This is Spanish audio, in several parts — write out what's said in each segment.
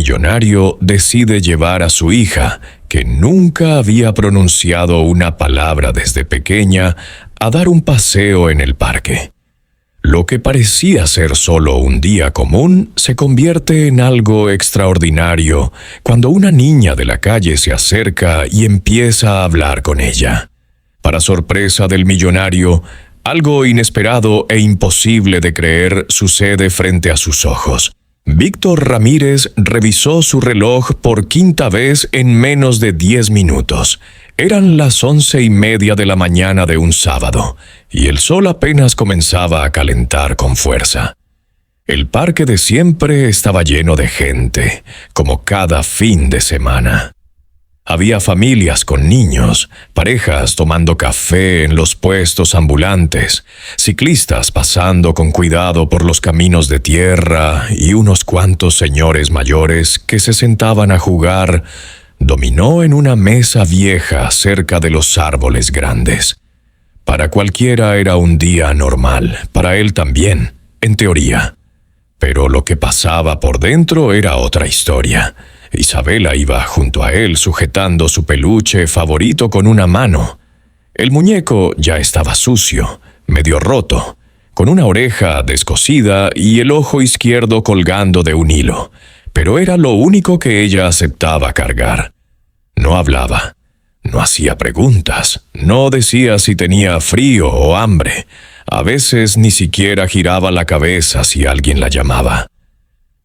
millonario decide llevar a su hija, que nunca había pronunciado una palabra desde pequeña, a dar un paseo en el parque. Lo que parecía ser solo un día común se convierte en algo extraordinario cuando una niña de la calle se acerca y empieza a hablar con ella. Para sorpresa del millonario, algo inesperado e imposible de creer sucede frente a sus ojos. Víctor Ramírez revisó su reloj por quinta vez en menos de 10 minutos. Eran las 11:30 de la mañana de un sábado, y el sol apenas comenzaba a calentar con fuerza. El parque de siempre estaba lleno de gente, como cada fin de semana. Había familias con niños, parejas tomando café en los puestos ambulantes, ciclistas pasando con cuidado por los caminos de tierra y unos cuantos señores mayores que se sentaban a jugar dominó en una mesa vieja cerca de los árboles grandes. Para cualquiera era un día normal, para él también, en teoría. Pero lo que pasaba por dentro era otra historia. Isabela iba junto a él sujetando su peluche favorito con una mano. El muñeco ya estaba sucio, medio roto, con una oreja descosida y el ojo izquierdo colgando de un hilo, pero era lo único que ella aceptaba cargar. No hablaba, no hacía preguntas, no decía si tenía frío o hambre. A veces ni siquiera giraba la cabeza si alguien la llamaba.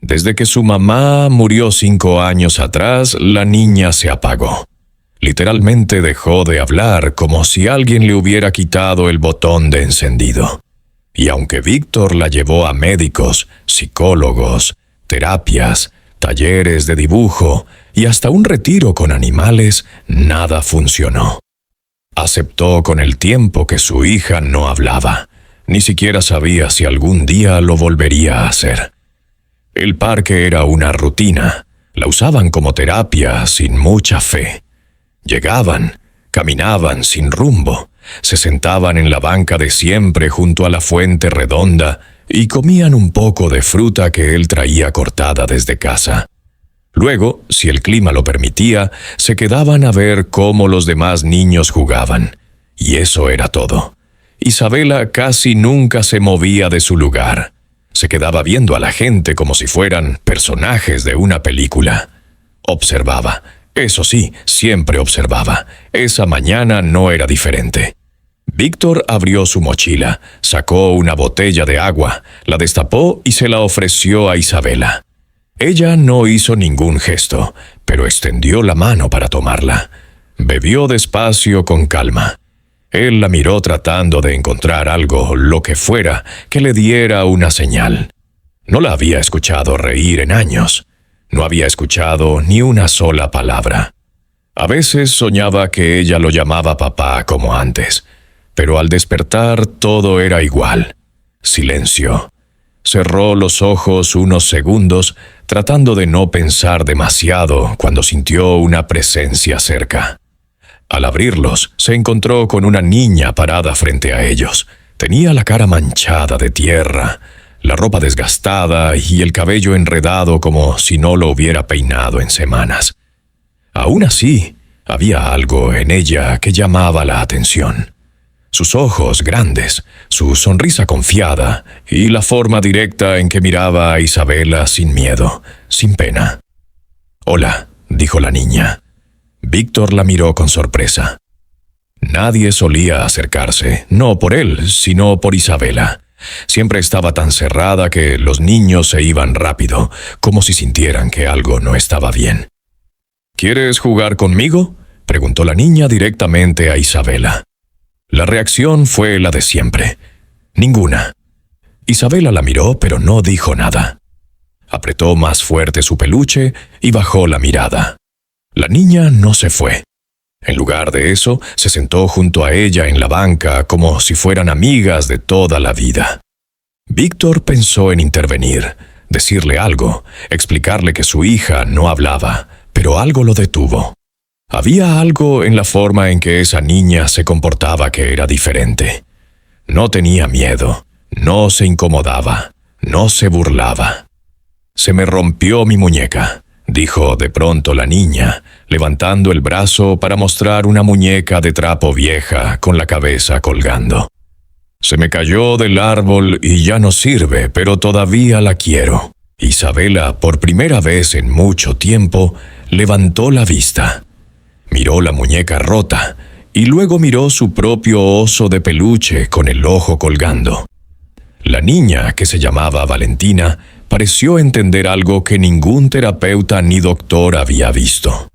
Desde que su mamá murió 5 años atrás, la niña se apagó. Literalmente dejó de hablar como si alguien le hubiera quitado el botón de encendido. Y aunque Víctor la llevó a médicos, psicólogos, terapias, talleres de dibujo y hasta un retiro con animales, nada funcionó. Aceptó con el tiempo que su hija no hablaba. Ni siquiera sabía si algún día lo volvería a hacer. El parque era una rutina. La usaban como terapia sin mucha fe. Llegaban, caminaban sin rumbo, se sentaban en la banca de siempre junto a la fuente redonda y comían un poco de fruta que él traía cortada desde casa. Luego, si el clima lo permitía, se quedaban a ver cómo los demás niños jugaban. Y eso era todo. Isabela casi nunca se movía de su lugar. Se quedaba viendo a la gente como si fueran personajes de una película. Observaba. Eso sí, siempre observaba. Esa mañana no era diferente. Víctor abrió su mochila, sacó una botella de agua, la destapó y se la ofreció a Isabela. Ella no hizo ningún gesto, pero extendió la mano para tomarla. Bebió despacio con calma. Él la miró tratando de encontrar algo, lo que fuera, que le diera una señal. No la había escuchado reír en años. No había escuchado ni una sola palabra. A veces soñaba que ella lo llamaba papá como antes, pero al despertar todo era igual. Silencio. Cerró los ojos unos segundos, tratando de no pensar demasiado cuando sintió una presencia cerca. Al abrirlos, se encontró con una niña parada frente a ellos. Tenía la cara manchada de tierra, la ropa desgastada y el cabello enredado como si no lo hubiera peinado en semanas. Aún así, había algo en ella que llamaba la atención. Sus ojos grandes, su sonrisa confiada y la forma directa en que miraba a Isabela sin miedo, sin pena. «Hola», dijo la niña. Víctor la miró con sorpresa. Nadie solía acercarse, no por él, sino por Isabela. Siempre estaba tan cerrada que los niños se iban rápido, como si sintieran que algo no estaba bien. «¿Quieres jugar conmigo?», preguntó la niña directamente a Isabela. La reacción fue la de siempre. Ninguna. Isabela la miró, pero no dijo nada. Apretó más fuerte su peluche y bajó la mirada. La niña no se fue. En lugar de eso, se sentó junto a ella en la banca como si fueran amigas de toda la vida. Víctor pensó en intervenir, decirle algo, explicarle que su hija no hablaba, pero algo lo detuvo. Había algo en la forma en que esa niña se comportaba que era diferente. No tenía miedo, no se incomodaba, no se burlaba. «Se me rompió mi muñeca», dijo de pronto la niña, levantando el brazo para mostrar una muñeca de trapo vieja con la cabeza colgando. Se me cayó del árbol y ya no sirve, pero todavía la quiero. Isabela, por primera vez en mucho tiempo, levantó la vista. Miró la muñeca rota y luego miró su propio oso de peluche con el ojo colgando. La niña, que se llamaba Valentina, pareció entender algo que ningún terapeuta ni doctor había visto.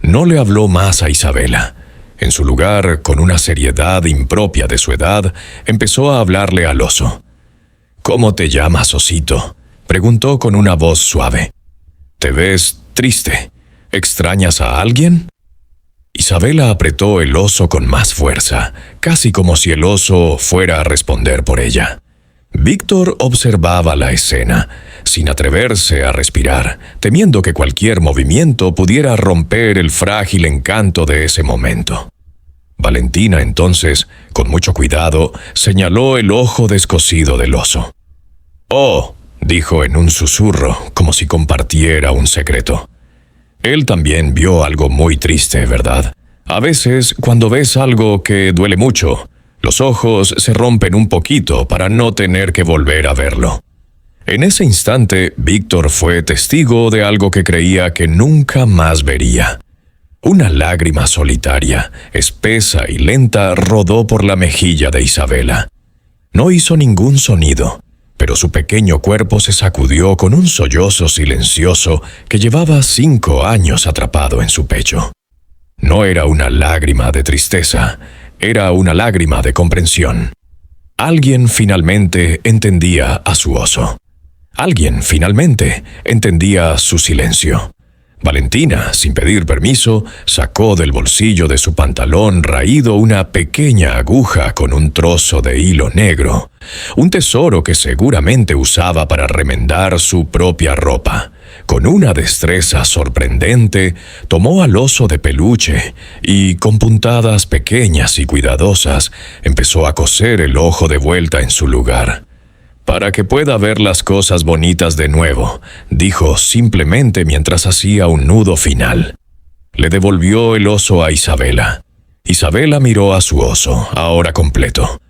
No le habló más a Isabela. En su lugar, con una seriedad impropia de su edad, empezó a hablarle al oso. «¿Cómo te llamas, osito?», preguntó con una voz suave. «¿Te ves triste? ¿Extrañas a alguien?». Isabela apretó el oso con más fuerza, casi como si el oso fuera a responder por ella. Víctor observaba la escena, sin atreverse a respirar, temiendo que cualquier movimiento pudiera romper el frágil encanto de ese momento. Valentina, entonces, con mucho cuidado, señaló el ojo descosido del oso. «Oh», dijo en un susurro, como si compartiera un secreto. Él también vio algo muy triste, ¿verdad? A veces, cuando ves algo que duele mucho, los ojos se rompen un poquito para no tener que volver a verlo. En ese instante, Víctor fue testigo de algo que creía que nunca más vería. Una lágrima solitaria, espesa y lenta, rodó por la mejilla de Isabela. No hizo ningún sonido, pero su pequeño cuerpo se sacudió con un sollozo silencioso que llevaba 5 años atrapado en su pecho. No era una lágrima de tristeza, era una lágrima de comprensión. Alguien finalmente entendía a su oso. Alguien finalmente entendía su silencio. Valentina, sin pedir permiso, sacó del bolsillo de su pantalón raído una pequeña aguja con un trozo de hilo negro, un tesoro que seguramente usaba para remendar su propia ropa. Con una destreza sorprendente, tomó al oso de peluche y, con puntadas pequeñas y cuidadosas, empezó a coser el ojo de vuelta en su lugar. «Para que pueda ver las cosas bonitas de nuevo», dijo simplemente mientras hacía un nudo final. Le devolvió el oso a Isabela. Isabela miró a su oso, ahora completo.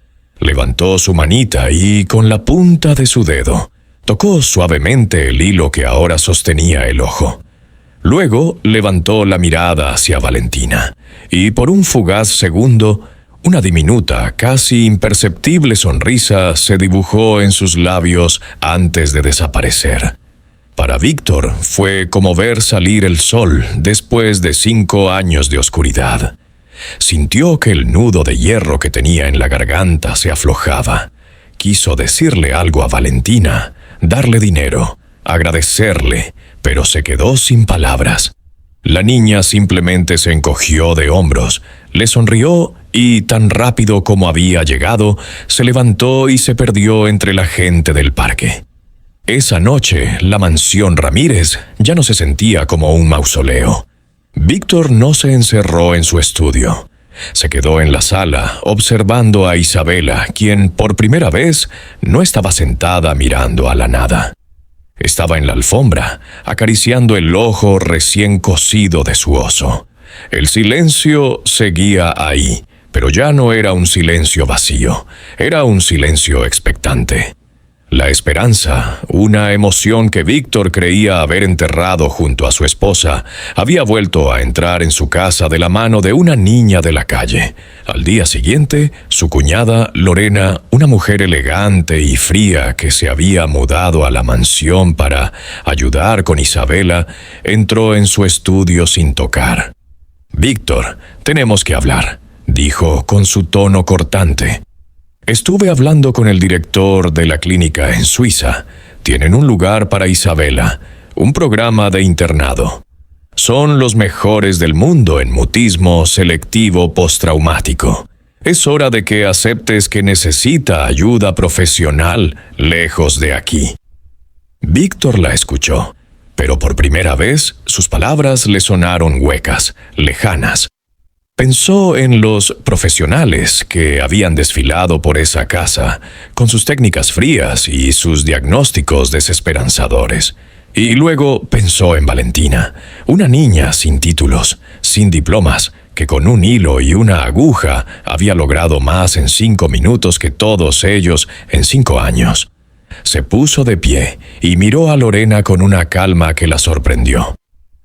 Levantó su manita y, con la punta de su dedo, tocó suavemente el hilo que ahora sostenía el ojo. Luego levantó la mirada hacia Valentina, y por un fugaz segundo, una diminuta, casi imperceptible sonrisa se dibujó en sus labios antes de desaparecer. Para Víctor fue como ver salir el sol después de 5 años de oscuridad. Sintió que el nudo de hierro que tenía en la garganta se aflojaba. Quiso decirle algo a Valentina, darle dinero, agradecerle, pero se quedó sin palabras. La niña simplemente se encogió de hombros, le sonrió y, tan rápido como había llegado, se levantó y se perdió entre la gente del parque. Esa noche, la mansión Ramírez ya no se sentía como un mausoleo. Víctor no se encerró en su estudio. Se quedó en la sala, observando a Isabela, quien, por primera vez, no estaba sentada mirando a la nada. Estaba en la alfombra, acariciando el ojo recién cosido de su oso. El silencio seguía ahí, pero ya no era un silencio vacío, era un silencio expectante. La esperanza, una emoción que Víctor creía haber enterrado junto a su esposa, había vuelto a entrar en su casa de la mano de una niña de la calle. Al día siguiente, su cuñada, Lorena, una mujer elegante y fría que se había mudado a la mansión para ayudar con Isabela, entró en su estudio sin tocar. «Víctor, tenemos que hablar», dijo con su tono cortante. «Estuve hablando con el director de la clínica en Suiza. Tienen un lugar para Isabela, un programa de internado. Son los mejores del mundo en mutismo selectivo postraumático. Es hora de que aceptes que necesita ayuda profesional lejos de aquí». Víctor la escuchó, pero por primera vez sus palabras le sonaron huecas, lejanas. Pensó en los profesionales que habían desfilado por esa casa, con sus técnicas frías y sus diagnósticos desesperanzadores. Y luego pensó en Valentina, una niña sin títulos, sin diplomas, que con un hilo y una aguja había logrado más en 5 minutos que todos ellos en 5 años. Se puso de pie y miró a Lorena con una calma que la sorprendió.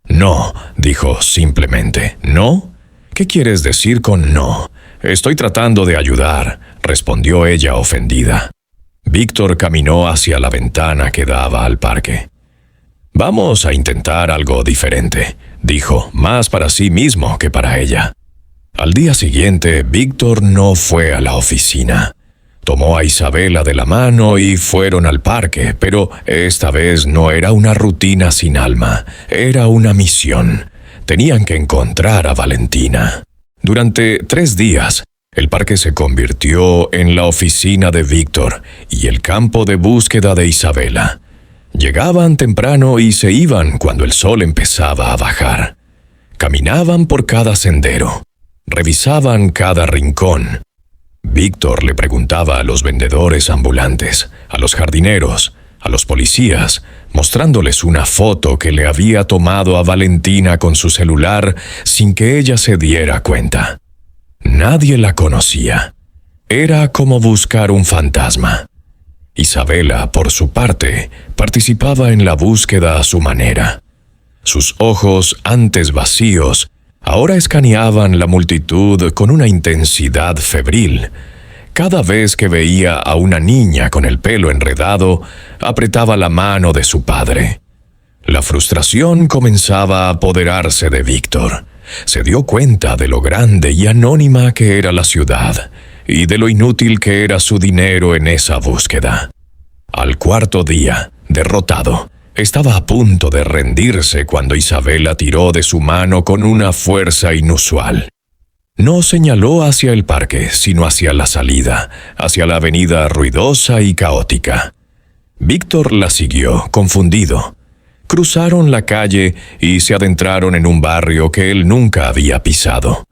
«No», dijo simplemente. «¿No? ¿Qué quieres decir con no?» «Estoy tratando de ayudar», respondió ella ofendida. Víctor caminó hacia la ventana que daba al parque. «Vamos a intentar algo diferente», dijo, más para sí mismo que para ella. Al día siguiente, Víctor no fue a la oficina. Tomó a Isabela de la mano y fueron al parque, pero esta vez no era una rutina sin alma, era una misión. Tenían que encontrar a Valentina. Durante 3 días, el parque se convirtió en la oficina de Víctor y el campo de búsqueda de Isabela. Llegaban temprano y se iban cuando el sol empezaba a bajar. Caminaban por cada sendero. Revisaban cada rincón. Víctor le preguntaba a los vendedores ambulantes, a los jardineros, a los policías, mostrándoles una foto que le había tomado a Valentina con su celular sin que ella se diera cuenta. Nadie la conocía. Era como buscar un fantasma. Isabela, por su parte, participaba en la búsqueda a su manera. Sus ojos, antes vacíos, ahora escaneaban la multitud con una intensidad febril. Cada vez que veía a una niña con el pelo enredado, apretaba la mano de su padre. La frustración comenzaba a apoderarse de Víctor. Se dio cuenta de lo grande y anónima que era la ciudad, y de lo inútil que era su dinero en esa búsqueda. Al 4.º día, derrotado, estaba a punto de rendirse cuando Isabela tiró de su mano con una fuerza inusual. No señaló hacia el parque, sino hacia la salida, hacia la avenida ruidosa y caótica. Víctor la siguió, confundido. Cruzaron la calle y se adentraron en un barrio que él nunca había pisado.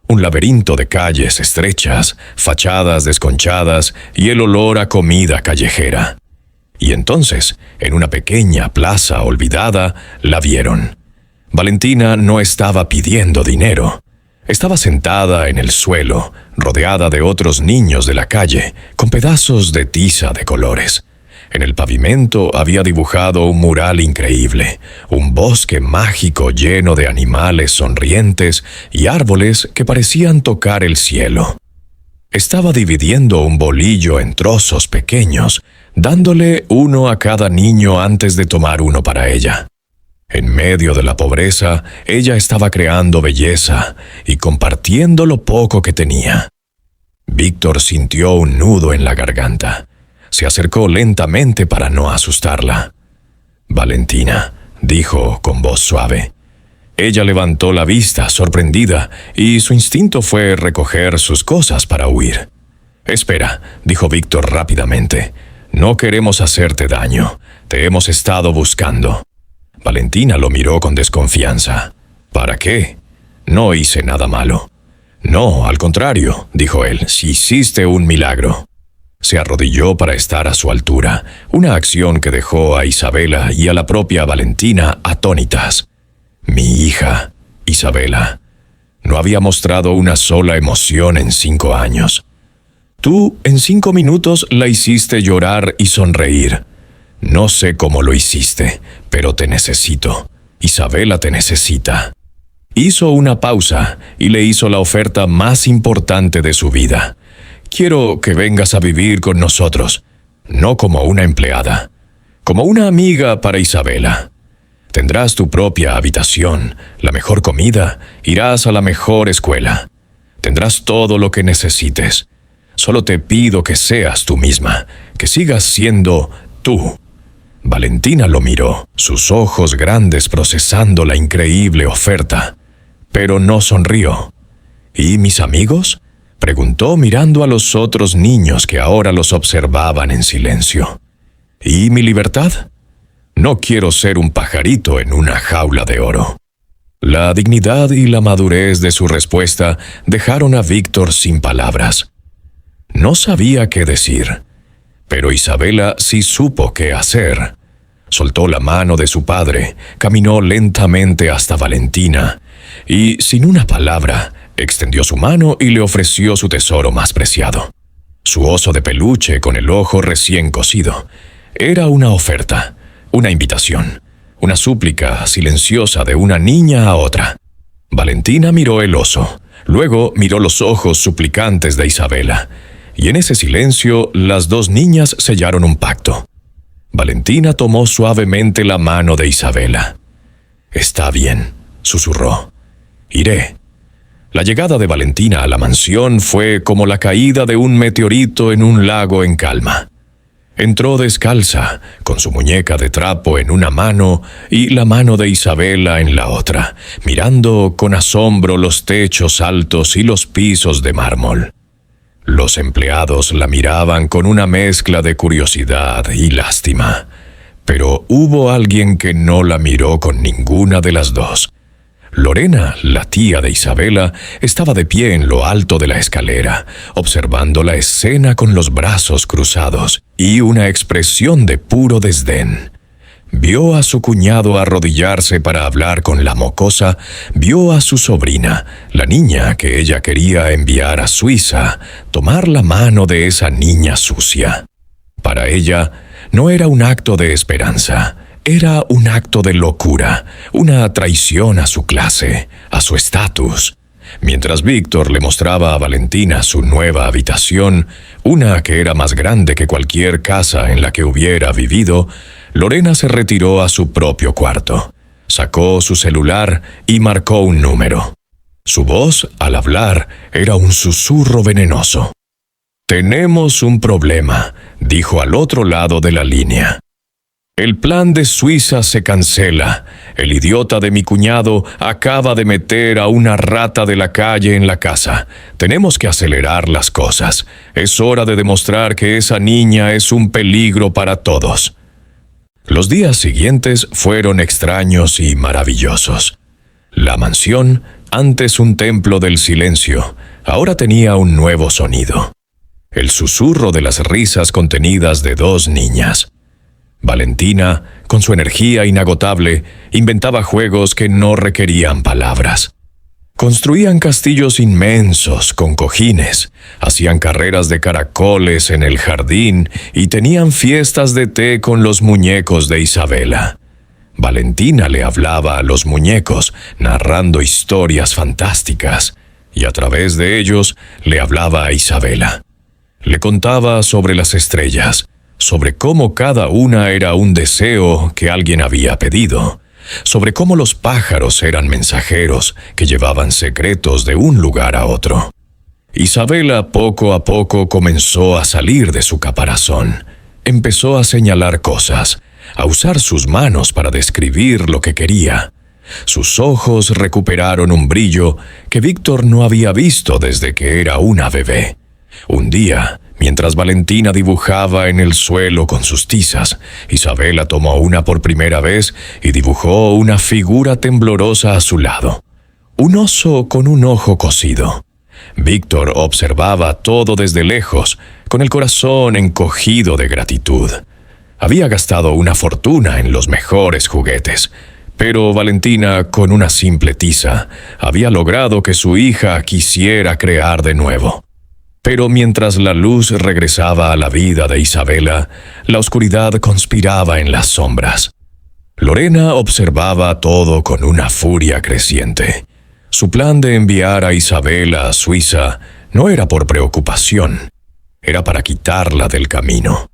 Un laberinto de calles estrechas, fachadas desconchadas y el olor a comida callejera. Y entonces, en una pequeña plaza olvidada, la vieron. Valentina no estaba pidiendo dinero. Estaba sentada en el suelo, rodeada de otros niños de la calle, con pedazos de tiza de colores. En el pavimento había dibujado un mural increíble, un bosque mágico lleno de animales sonrientes y árboles que parecían tocar el cielo. Estaba dividiendo un bolillo en trozos pequeños, dándole uno a cada niño antes de tomar uno para ella. En medio de la pobreza, ella estaba creando belleza y compartiendo lo poco que tenía. Víctor sintió un nudo en la garganta. Se acercó lentamente para no asustarla. «Valentina», dijo con voz suave. Ella levantó la vista, sorprendida, y su instinto fue recoger sus cosas para huir. «Espera», dijo Víctor rápidamente. «No queremos hacerte daño. Te hemos estado buscando». Valentina lo miró con desconfianza. «¿Para qué? No hice nada malo». «No, al contrario», dijo él, «si hiciste un milagro». Se arrodilló para estar a su altura, una acción que dejó a Isabela y a la propia Valentina atónitas. «Mi hija, Isabela». No había mostrado una sola emoción en 5 años. «Tú, en 5 minutos, la hiciste llorar y sonreír. No sé cómo lo hiciste, pero te necesito. Isabela te necesita». Hizo una pausa y le hizo la oferta más importante de su vida. «Quiero que vengas a vivir con nosotros, no como una empleada, como una amiga para Isabela. Tendrás tu propia habitación, la mejor comida, irás a la mejor escuela. Tendrás todo lo que necesites. Solo te pido que seas tú misma, que sigas siendo tú». Valentina lo miró, sus ojos grandes procesando la increíble oferta, pero no sonrió. «¿Y mis amigos?», preguntó mirando a los otros niños que ahora los observaban en silencio. «¿Y mi libertad? No quiero ser un pajarito en una jaula de oro». La dignidad y la madurez de su respuesta dejaron a Víctor sin palabras. No sabía qué decir, pero Isabela sí supo qué hacer. Soltó la mano de su padre, caminó lentamente hasta Valentina y, sin una palabra, extendió su mano y le ofreció su tesoro más preciado. Su oso de peluche con el ojo recién cosido. Era una oferta, una invitación, una súplica silenciosa de una niña a otra. Valentina miró el oso, luego miró los ojos suplicantes de Isabela, y en ese silencio las dos niñas sellaron un pacto. Valentina tomó suavemente la mano de Isabela. «Está bien», susurró. «Iré». La llegada de Valentina a la mansión fue como la caída de un meteorito en un lago en calma. Entró descalza, con su muñeca de trapo en una mano y la mano de Isabela en la otra, mirando con asombro los techos altos y los pisos de mármol. Los empleados la miraban con una mezcla de curiosidad y lástima, pero hubo alguien que no la miró con ninguna de las dos. Lorena, la tía de Isabela, estaba de pie en lo alto de la escalera, observando la escena con los brazos cruzados y una expresión de puro desdén. Vio a su cuñado arrodillarse para hablar con la mocosa, vio a su sobrina, la niña que ella quería enviar a Suiza, tomar la mano de esa niña sucia. Para ella, no era un acto de esperanza. Era un acto de locura, una traición a su clase, a su estatus. Mientras Víctor le mostraba a Valentina su nueva habitación, una que era más grande que cualquier casa en la que hubiera vivido, Lorena se retiró a su propio cuarto. Sacó su celular y marcó un número. Su voz, al hablar, era un susurro venenoso. «Tenemos un problema», dijo al otro lado de la línea. «El plan de Suiza se cancela. El idiota de mi cuñado acaba de meter a una rata de la calle en la casa. Tenemos que acelerar las cosas. Es hora de demostrar que esa niña es un peligro para todos». Los días siguientes fueron extraños y maravillosos. La mansión, antes un templo del silencio, ahora tenía un nuevo sonido. El susurro de las risas contenidas de dos niñas. Valentina, con su energía inagotable, inventaba juegos que no requerían palabras. Construían castillos inmensos con cojines, hacían carreras de caracoles en el jardín y tenían fiestas de té con los muñecos de Isabela. Valentina le hablaba a los muñecos, narrando historias fantásticas, y a través de ellos le hablaba a Isabela. Le contaba sobre las estrellas, sobre cómo cada una era un deseo que alguien había pedido, sobre cómo los pájaros eran mensajeros que llevaban secretos de un lugar a otro. Isabela poco a poco comenzó a salir de su caparazón. Empezó a señalar cosas, a usar sus manos para describir lo que quería. Sus ojos recuperaron un brillo que Víctor no había visto desde que era una bebé. Un día, mientras Valentina dibujaba en el suelo con sus tizas, Isabela tomó una por primera vez y dibujó una figura temblorosa a su lado. Un oso con un ojo cosido. Víctor observaba todo desde lejos, con el corazón encogido de gratitud. Había gastado una fortuna en los mejores juguetes, pero Valentina, con una simple tiza, había logrado que su hija quisiera crear de nuevo. Pero mientras la luz regresaba a la vida de Isabela, la oscuridad conspiraba en las sombras. Lorena observaba todo con una furia creciente. Su plan de enviar a Isabela a Suiza no era por preocupación, era para quitarla del camino.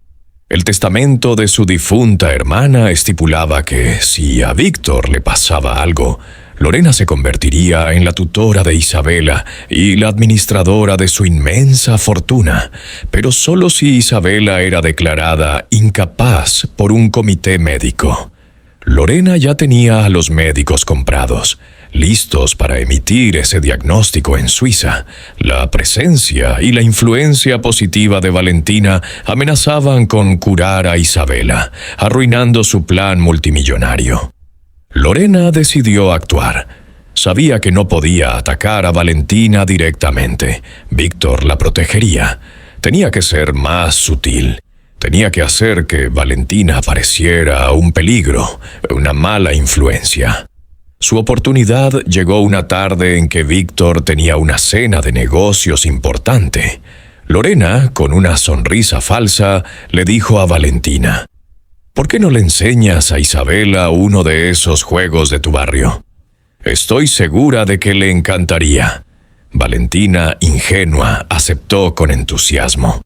El testamento de su difunta hermana estipulaba que, si a Víctor le pasaba algo, Lorena se convertiría en la tutora de Isabela y la administradora de su inmensa fortuna, pero solo si Isabela era declarada incapaz por un comité médico. Lorena ya tenía a los médicos comprados, listos para emitir ese diagnóstico en Suiza. La presencia y la influencia positiva de Valentina amenazaban con curar a Isabela, arruinando su plan multimillonario. Lorena decidió actuar. Sabía que no podía atacar a Valentina directamente. Víctor la protegería. Tenía que ser más sutil. Tenía que hacer que Valentina pareciera un peligro, una mala influencia. Su oportunidad llegó una tarde en que Víctor tenía una cena de negocios importante. Lorena, con una sonrisa falsa, le dijo a Valentina: «¿Por qué no le enseñas a Isabela uno de esos juegos de tu barrio? Estoy segura de que le encantaría». Valentina, ingenua, aceptó con entusiasmo.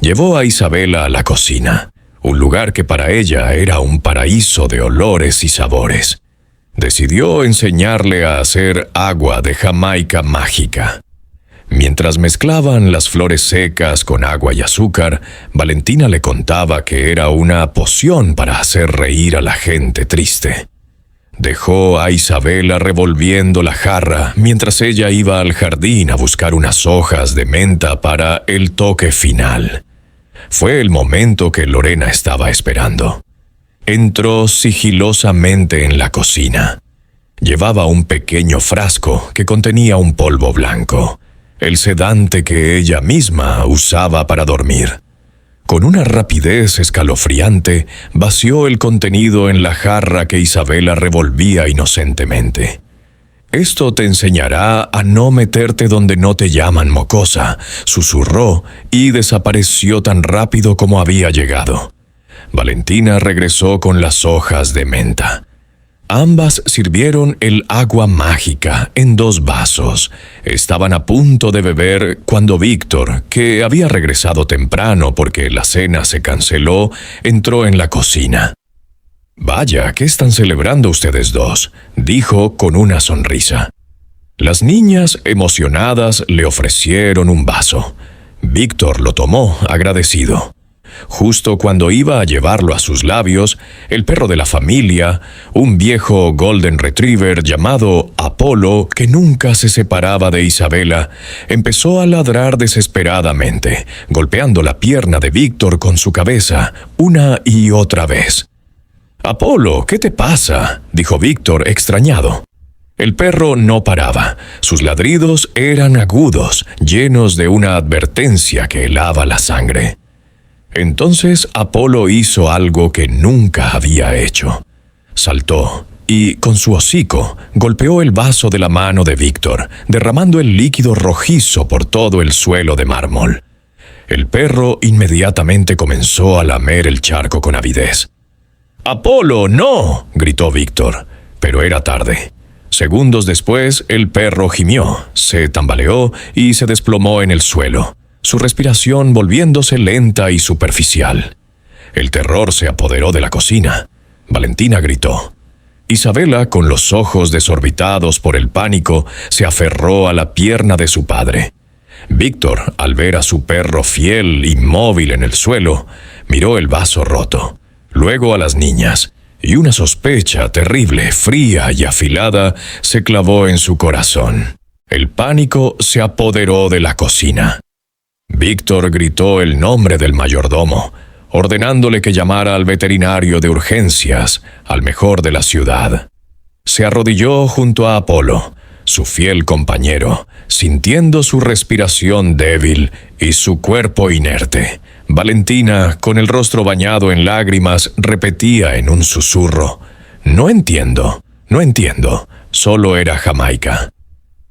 Llevó a Isabela a la cocina, un lugar que para ella era un paraíso de olores y sabores. Decidió enseñarle a hacer agua de Jamaica mágica. Mientras mezclaban las flores secas con agua y azúcar, Valentina le contaba que era una poción para hacer reír a la gente triste. Dejó a Isabela revolviendo la jarra mientras ella iba al jardín a buscar unas hojas de menta para el toque final. Fue el momento que Lorena estaba esperando. Entró sigilosamente en la cocina. Llevaba un pequeño frasco que contenía un polvo blanco, el sedante que ella misma usaba para dormir. Con una rapidez escalofriante, vació el contenido en la jarra que Isabela revolvía inocentemente. «Esto te enseñará a no meterte donde no te llaman, mocosa», susurró y desapareció tan rápido como había llegado. Valentina regresó con las hojas de menta. Ambas sirvieron el agua mágica en 2 vasos. Estaban a punto de beber cuando Víctor, que había regresado temprano porque la cena se canceló, entró en la cocina. «Vaya, ¿qué están celebrando ustedes dos?», dijo con una sonrisa. Las niñas, emocionadas, le ofrecieron un vaso. Víctor lo tomó, agradecido. Justo cuando iba a llevarlo a sus labios, el perro de la familia, un viejo Golden Retriever llamado Apolo, que nunca se separaba de Isabela, empezó a ladrar desesperadamente, golpeando la pierna de Víctor con su cabeza, una y otra vez. «Apolo, ¿qué te pasa?», dijo Víctor, extrañado. El perro no paraba. Sus ladridos eran agudos, llenos de una advertencia que helaba la sangre. Entonces Apolo hizo algo que nunca había hecho. Saltó y, con su hocico, golpeó el vaso de la mano de Víctor, derramando el líquido rojizo por todo el suelo de mármol. El perro inmediatamente comenzó a lamer el charco con avidez. «¡Apolo, no!», gritó Víctor, pero era tarde. Segundos después, el perro gimió, se tambaleó y se desplomó en el suelo, su respiración volviéndose lenta y superficial. El terror se apoderó de la cocina. Valentina gritó. Isabela, con los ojos desorbitados por el pánico, se aferró a la pierna de su padre. Víctor, al ver a su perro fiel, inmóvil en el suelo, miró el vaso roto, luego a las niñas, y una sospecha terrible, fría y afilada se clavó en su corazón. El pánico se apoderó de la cocina. Víctor gritó el nombre del mayordomo, ordenándole que llamara al veterinario de urgencias, al mejor de la ciudad. Se arrodilló junto a Apolo, su fiel compañero, sintiendo su respiración débil y su cuerpo inerte. Valentina, con el rostro bañado en lágrimas, repetía en un susurro: «No entiendo, solo era Jamaica».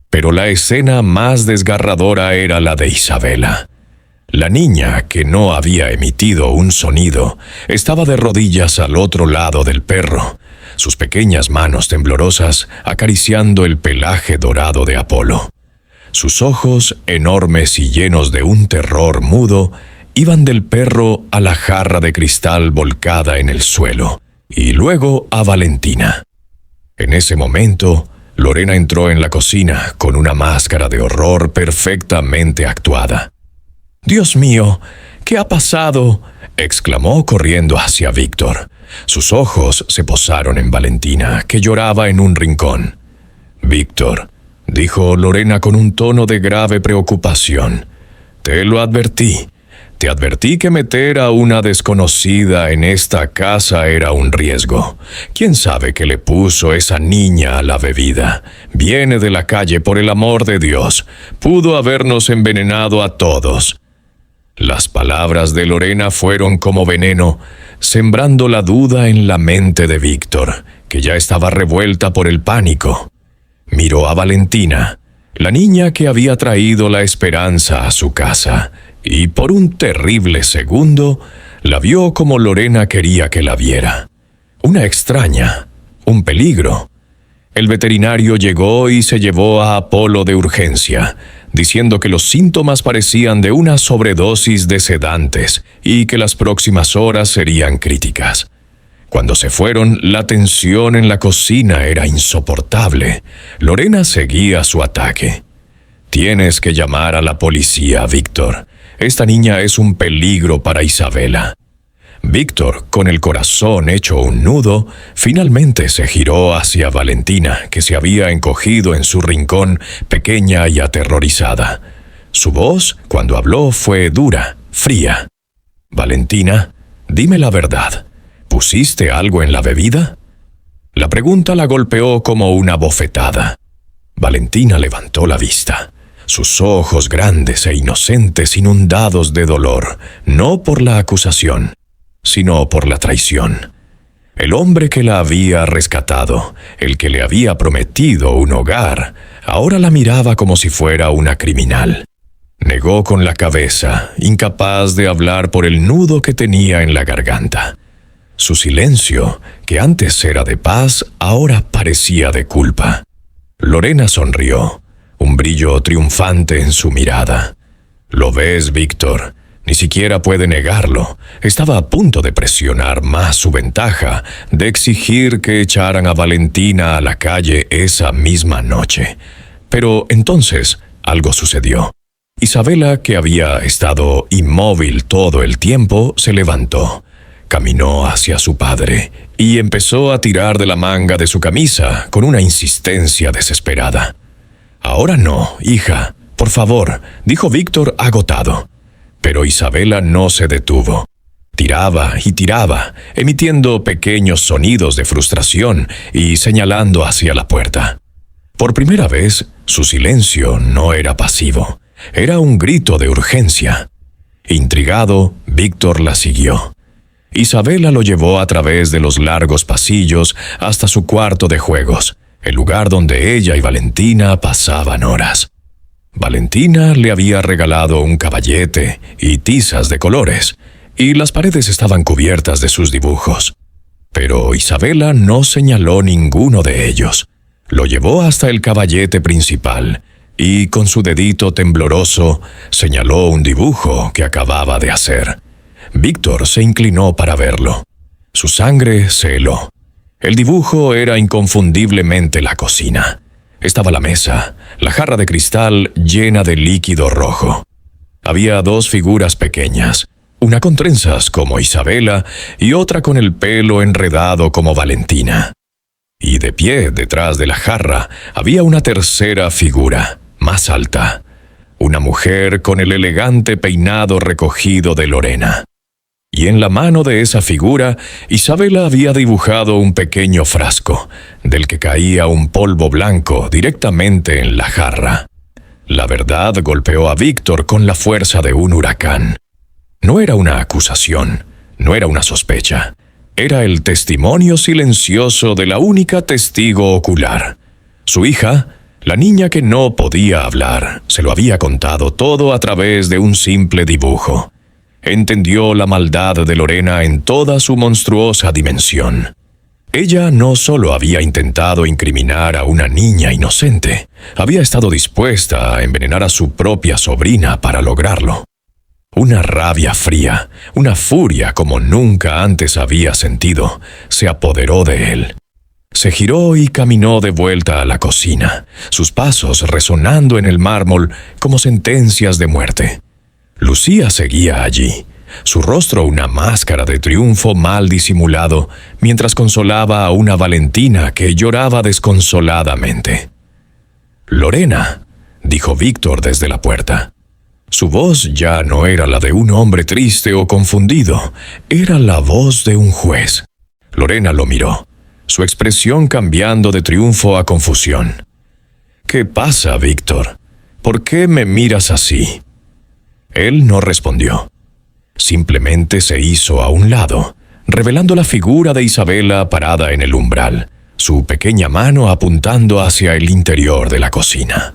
Pero la escena más desgarradora era la de Isabela. La niña, que no había emitido un sonido, estaba de rodillas al otro lado del perro, sus pequeñas manos temblorosas acariciando el pelaje dorado de Apolo. Sus ojos, enormes y llenos de un terror mudo, iban del perro a la jarra de cristal volcada en el suelo, y luego a Valentina. En ese momento, Lorena entró en la cocina con una máscara de horror perfectamente actuada. «Dios mío, ¿qué ha pasado?», exclamó corriendo hacia Víctor. Sus ojos se posaron en Valentina, que lloraba en un rincón. «Víctor», dijo Lorena con un tono de grave preocupación, «te lo advertí. Te advertí que meter a una desconocida en esta casa era un riesgo. ¿Quién sabe qué le puso esa niña a la bebida? Viene de la calle, por el amor de Dios. Pudo habernos envenenado a todos». Las palabras de Lorena fueron como veneno, sembrando la duda en la mente de Víctor, que ya estaba revuelta por el pánico. Miró a Valentina, la niña que había traído la esperanza a su casa, y por un terrible segundo la vio como Lorena quería que la viera. Una extraña, un peligro. El veterinario llegó y se llevó a Apolo de urgencia, diciendo que los síntomas parecían de una sobredosis de sedantes y que las próximas horas serían críticas. Cuando se fueron, la tensión en la cocina era insoportable. Lorena seguía su ataque. «Tienes que llamar a la policía, Víctor. Esta niña es un peligro para Isabela». Víctor, con el corazón hecho un nudo, finalmente se giró hacia Valentina, que se había encogido en su rincón, pequeña y aterrorizada. Su voz, cuando habló, fue dura, fría. «Valentina, dime la verdad. ¿Pusiste algo en la bebida?» La pregunta la golpeó como una bofetada. Valentina levantó la vista. Sus ojos grandes e inocentes inundados de dolor, no por la acusación, sino por la traición. El hombre que la había rescatado, el que le había prometido un hogar, ahora la miraba como si fuera una criminal. Negó con la cabeza, incapaz de hablar por el nudo que tenía en la garganta. Su silencio, que antes era de paz, ahora parecía de culpa. Lorena sonrió, un brillo triunfante en su mirada. «¿Lo ves, Víctor? Ni siquiera puede negarlo. Estaba a punto de presionar más su ventaja, de exigir que echaran a Valentina a la calle esa misma noche. Pero entonces algo sucedió. Isabela, que había estado inmóvil todo el tiempo, se levantó. Caminó hacia su padre y empezó a tirar de la manga de su camisa con una insistencia desesperada. «Ahora no, hija, por favor», dijo Víctor agotado. Pero Isabela no se detuvo. Tiraba y tiraba, emitiendo pequeños sonidos de frustración y señalando hacia la puerta. Por primera vez, su silencio no era pasivo, era un grito de urgencia. Intrigado, Víctor la siguió. Isabela lo llevó a través de los largos pasillos hasta su cuarto de juegos, el lugar donde ella y Valentina pasaban horas. Valentina le había regalado un caballete y tizas de colores, y las paredes estaban cubiertas de sus dibujos. Pero Isabela no señaló ninguno de ellos. Lo llevó hasta el caballete principal, y con su dedito tembloroso señaló un dibujo que acababa de hacer. Víctor se inclinó para verlo. Su sangre se heló. El dibujo era inconfundiblemente la cocina. Estaba la mesa, la jarra de cristal llena de líquido rojo. Había dos figuras pequeñas, una con trenzas como Isabela y otra con el pelo enredado como Valentina. Y de pie detrás de la jarra había una tercera figura, más alta, una mujer con el elegante peinado recogido de Lorena. Y en la mano de esa figura, Isabela había dibujado un pequeño frasco, del que caía un polvo blanco directamente en la jarra. La verdad golpeó a Víctor con la fuerza de un huracán. No era una acusación, no era una sospecha. Era el testimonio silencioso de la única testigo ocular. Su hija, la niña que no podía hablar, se lo había contado todo a través de un simple dibujo. Entendió la maldad de Lorena en toda su monstruosa dimensión. Ella no solo había intentado incriminar a una niña inocente, había estado dispuesta a envenenar a su propia sobrina para lograrlo. Una rabia fría, una furia como nunca antes había sentido, se apoderó de él. Se giró y caminó de vuelta a la cocina, sus pasos resonando en el mármol como sentencias de muerte. Lucía seguía allí, su rostro una máscara de triunfo mal disimulado, mientras consolaba a una Valentina que lloraba desconsoladamente. «Lorena», dijo Víctor desde la puerta. Su voz ya no era la de un hombre triste o confundido, era la voz de un juez. Lorena lo miró, su expresión cambiando de triunfo a confusión. «¿Qué pasa, Víctor? ¿Por qué me miras así?» Él no respondió. Simplemente se hizo a un lado, revelando la figura de Isabela parada en el umbral, su pequeña mano apuntando hacia el interior de la cocina.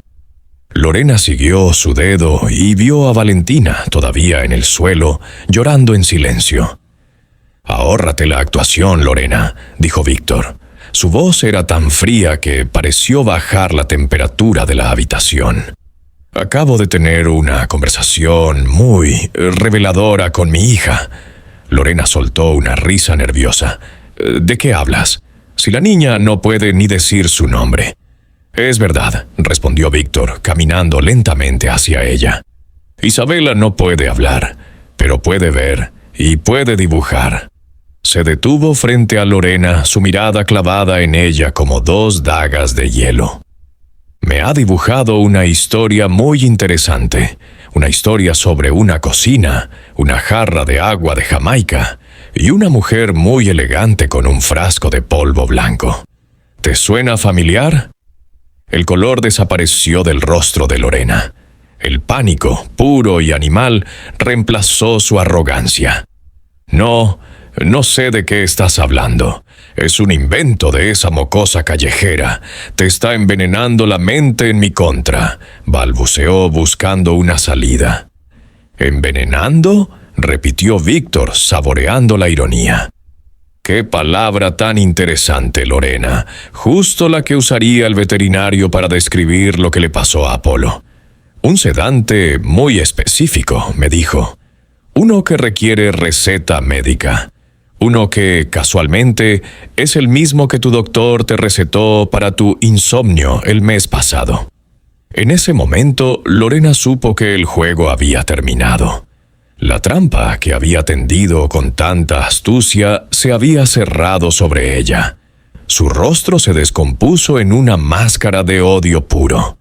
Lorena siguió su dedo y vio a Valentina todavía en el suelo, llorando en silencio. «Ahórrate la actuación, Lorena», dijo Víctor. Su voz era tan fría que pareció bajar la temperatura de la habitación. «Acabo de tener una conversación muy reveladora con mi hija». Lorena soltó una risa nerviosa. «¿De qué hablas? Si la niña no puede ni decir su nombre». «Es verdad», respondió Víctor, caminando lentamente hacia ella. «Isabela no puede hablar, pero puede ver y puede dibujar». Se detuvo frente a Lorena, su mirada clavada en ella como dos dagas de hielo. «Me ha dibujado una historia muy interesante, una historia sobre una cocina, una jarra de agua de Jamaica y una mujer muy elegante con un frasco de polvo blanco. ¿Te suena familiar?» El color desapareció del rostro de Lorena. El pánico, puro y animal, reemplazó su arrogancia. «No sé de qué estás hablando. Es un invento de esa mocosa callejera. Te está envenenando la mente en mi contra», balbuceó buscando una salida. «¿Envenenando?», repitió Víctor, saboreando la ironía. «Qué palabra tan interesante, Lorena. Justo la que usaría el veterinario para describir lo que le pasó a Apolo. Un sedante muy específico», me dijo. «Uno que requiere receta médica. Uno que, casualmente, es el mismo que tu doctor te recetó para tu insomnio el mes pasado». En ese momento, Lorena supo que el juego había terminado. La trampa que había tendido con tanta astucia se había cerrado sobre ella. Su rostro se descompuso en una máscara de odio puro.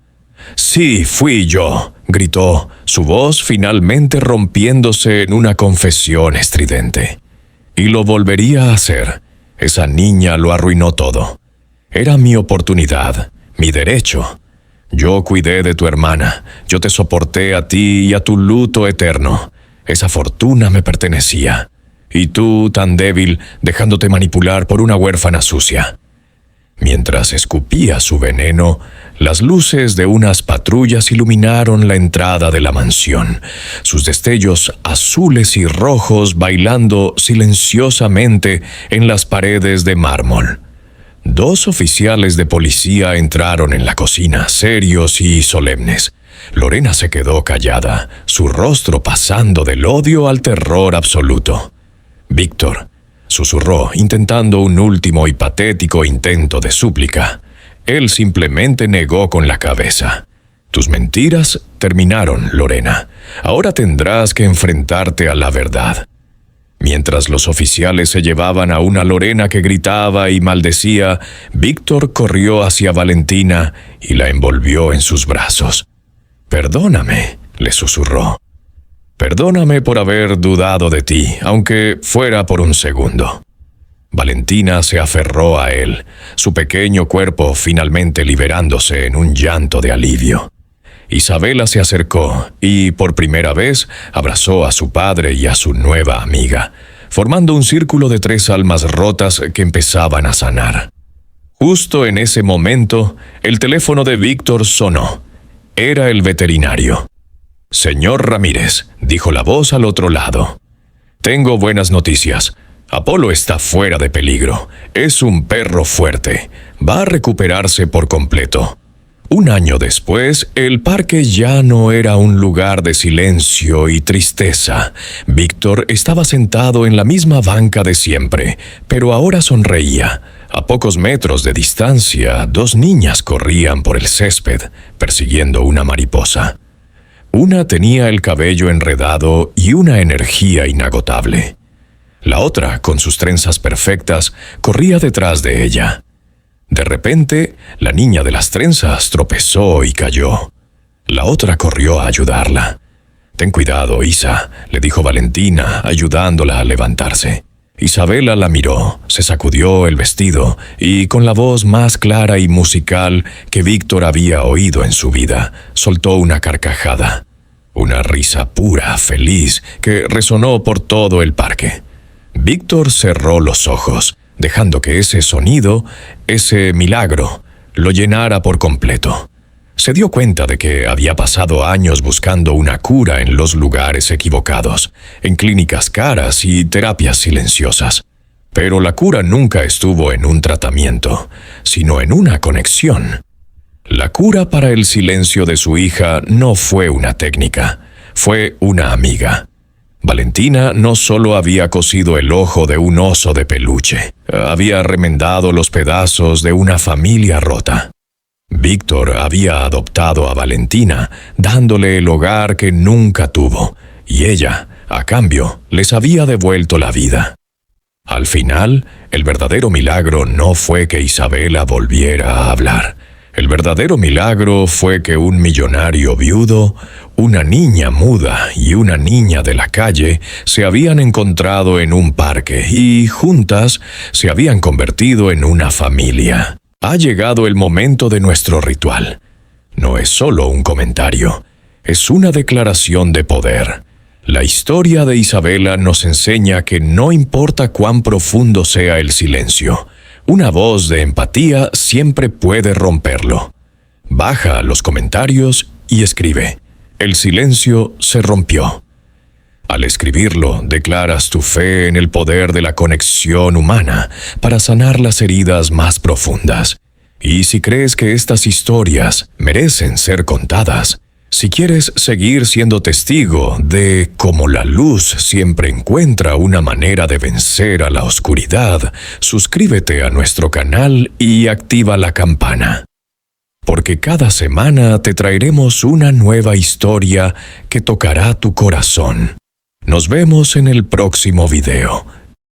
«Sí, fui yo», gritó, su voz finalmente rompiéndose en una confesión estridente. «Y lo volvería a hacer. Esa niña lo arruinó todo. Era mi oportunidad, mi derecho. Yo cuidé de tu hermana, yo te soporté a ti y a tu luto eterno. Esa fortuna me pertenecía. Y tú, tan débil, dejándote manipular por una huérfana sucia». Mientras escupía su veneno, las luces de unas patrullas iluminaron la entrada de la mansión, sus destellos azules y rojos bailando silenciosamente en las paredes de mármol. 2 oficiales de policía entraron en la cocina, serios y solemnes. Lorena se quedó callada, su rostro pasando del odio al terror absoluto. «Víctor», susurró, intentando un último y patético intento de súplica. Él simplemente negó con la cabeza. «Tus mentiras terminaron, Lorena. Ahora tendrás que enfrentarte a la verdad». Mientras los oficiales se llevaban a una Lorena que gritaba y maldecía, Víctor corrió hacia Valentina y la envolvió en sus brazos. «Perdóname», le susurró. «Perdóname por haber dudado de ti, aunque fuera por un segundo». Valentina se aferró a él, su pequeño cuerpo finalmente liberándose en un llanto de alivio. Isabela se acercó y, por primera vez, abrazó a su padre y a su nueva amiga, formando un círculo de 3 almas rotas que empezaban a sanar. Justo en ese momento, el teléfono de Víctor sonó. Era el veterinario. «Señor Ramírez», dijo la voz al otro lado. «Tengo buenas noticias. Apolo está fuera de peligro. Es un perro fuerte. Va a recuperarse por completo». 1 año después, el parque ya no era un lugar de silencio y tristeza. Víctor estaba sentado en la misma banca de siempre, pero ahora sonreía. A pocos metros de distancia, 2 niñas corrían por el césped, persiguiendo una mariposa. Una tenía el cabello enredado y una energía inagotable. La otra, con sus trenzas perfectas, corría detrás de ella. De repente, la niña de las trenzas tropezó y cayó. La otra corrió a ayudarla. «Ten cuidado, Isa», le dijo Valentina, ayudándola a levantarse. Isabela la miró, se sacudió el vestido y, con la voz más clara y musical que Víctor había oído en su vida, soltó una carcajada. Una risa pura, feliz, que resonó por todo el parque. Víctor cerró los ojos, dejando que ese sonido, ese milagro, lo llenara por completo. Se dio cuenta de que había pasado años buscando una cura en los lugares equivocados, en clínicas caras y terapias silenciosas. Pero la cura nunca estuvo en un tratamiento, sino en una conexión. La cura para el silencio de su hija no fue una técnica, fue una amiga. Valentina no solo había cosido el ojo de un oso de peluche, había remendado los pedazos de una familia rota. Víctor había adoptado a Valentina, dándole el hogar que nunca tuvo, y ella, a cambio, les había devuelto la vida. Al final, el verdadero milagro no fue que Isabela volviera a hablar. El verdadero milagro fue que un millonario viudo, una niña muda y una niña de la calle se habían encontrado en un parque y, juntas, se habían convertido en una familia. Ha llegado el momento de nuestro ritual. No es solo un comentario, es una declaración de poder. La historia de Isabela nos enseña que no importa cuán profundo sea el silencio, una voz de empatía siempre puede romperlo. Baja los comentarios y escribe: el silencio se rompió. Al escribirlo, declaras tu fe en el poder de la conexión humana para sanar las heridas más profundas. Y si crees que estas historias merecen ser contadas, si quieres seguir siendo testigo de cómo la luz siempre encuentra una manera de vencer a la oscuridad, suscríbete a nuestro canal y activa la campana. Porque cada semana te traeremos una nueva historia que tocará tu corazón. Nos vemos en el próximo video.